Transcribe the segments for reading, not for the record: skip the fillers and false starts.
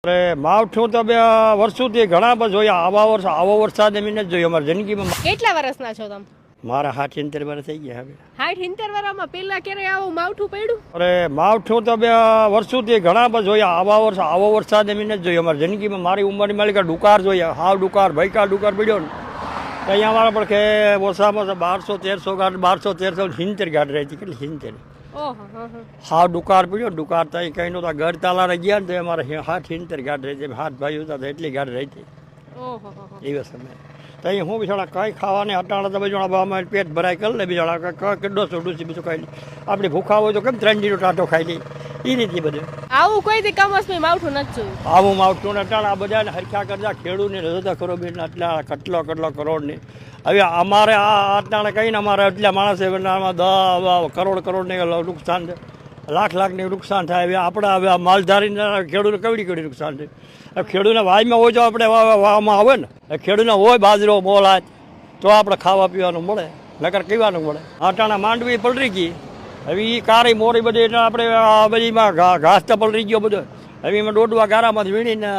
અરે માવઠું તો બે વર્ષોથી ઘણા બધા જોયા. આવો વરસાદ એમ નથી જોયો અમારી જિંદગીમાં. કેટલા વર્ષના છો તમે? મારા 70 વર્ષ થઈ ગયા હવે. 70 વર્ષમાં પેલા ક્યારે આવું માવઠું પડ્યું? અરે માવઠું તો બે વર્ષોથી ઘણા બધા જોયા. આવો વરસાદ એમ નથી જોયો અમારી જિંદગીમાં. મારી ઉંમરની માલિકા ડુકાર જોયા. હાવ ડુકાર ભયકા ડુકાર પડ્યો ને તો અહીંયા અમારા પણ કે ઓછામાં ઓછા 1200-1300 ગાંઠ 1200-1370 ગાંઠ રહી હતી. કેટલી 70? હાવ ડુકાર પડ્યો. ડુકાર તો કઈ નહોતા ઘર તાલા ગયા ને તો અમારે 70 ગાંઠ રહી હતી. 7 ભાઈઓ હતા તો એટલી ગાંઠ રહી હતી એ સમય. તો અહીં હું બિચારા કંઈ ખાવાને હટાણા તો બીજોણા પેટ ભરાય કરી લે. બિચારા કેટલો સોડું છે બીજું કાંઈ નહીં. આપણે ભૂખા હોય તો કેમ 3 દીનો ટાટો ખાઈ લઈ એ રીતે બધું. આવું કોઈ દી કમોસમી માવઠું નથી જોયું. આવું માવઠું ને અટાણા બધાને હરખ્યા કરતા ખેડૂતને રજૂતા કરો બેન એટલા કેટલો કરોડની. હવે અમારે આ અટાણે કહીને અમારે એટલા માણસ આમાં 10 કરોડ ને નુકસાન છે. લાખની નુકસાન થાય. હવે આપણે હવે આ માલધારીને ખેડૂતને કવડી નુકસાન છે. ખેડૂતને વાયમાં હોય તો આપણે વાવવામાં આવે ને. ખેડૂતને હોય બાજરો મોલાજ તો આપણે ખાવા પીવાનું મળે, નકર કહેવાનું મળે. અટાણા માંડવી પલરી ગઈ. હવે એ કારી મોરી બધી એટલે આપણે બધીમાં ઘાસ તો પલરી ગયો બધો. હવે એમાં દોડવા ગારામાંથી વીણીને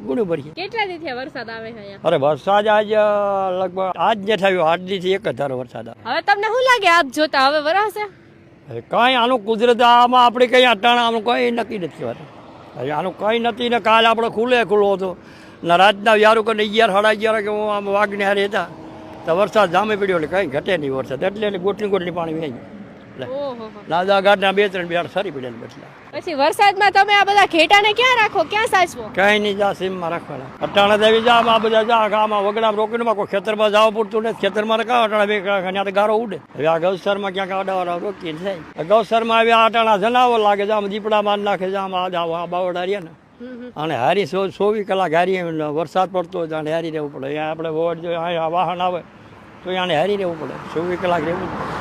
ગુણું ભરીએ. કેટલા દિવસથી વરસાદ આવે છે અહીંયા? અરે વરસાદ આજ લગભગ આજ ને થયો. 8 દિવસથી એક જ ધારો વરસાદ આવે. હવે તમને શું લાગે આપ જોતા હવે વરસશે? હવે કાંઈ આનું કુદરત આમાં આપણે કંઈ અટાણા આનું કંઈ નક્કી નથી વાત. હવે આનું કંઈ નથી ને. કાલે આપણે ખુલ્લો હતો ને રાતના યારું કરીને 11-11:30 કે હું આમ વાઘને હારે હતા તો વરસાદ જામે પડ્યો એટલે કંઈ ઘટે નહીં વરસાદ. એટલે ગોટલી પાણી વહી ગયું. નાદા ગાઢના 2-3 બેડ સરી પડેલા બચલા. પછી વરસાદમાં તમે આ બધા ઘેટાને ક્યાં રાખો, ક્યાં સાચવો? કઈ નહીં, જા સીમમાં રાખવાના. અટાણા દેવી જા આ બધા જા ગામમાં વગડામાં રોકીને કોઈ ખેતરમાં જવા પૂરતું નથી. ખેતરમાં રખાવ અટાણા બે ત્યાં તો ગારો ઉડે. હવે આ ગૌસરમાં ક્યાંક આડાવાળા રોકીને થાય. ગૌસરમાં હવે અટાણા જનાવર લાગે છે. આમ દીપડા માર નાખે છે. આમ આ બાવડા રહ્યા ને અને હારી 24 કલાક હારી વરસાદ પડતો હોય તો હારી રહેવું પડે. અહીંયા આપણે વોટ જો વાહન આવે તો અહીંયા હારી રહેવું પડે. 24 કલાક રહેવું પડે.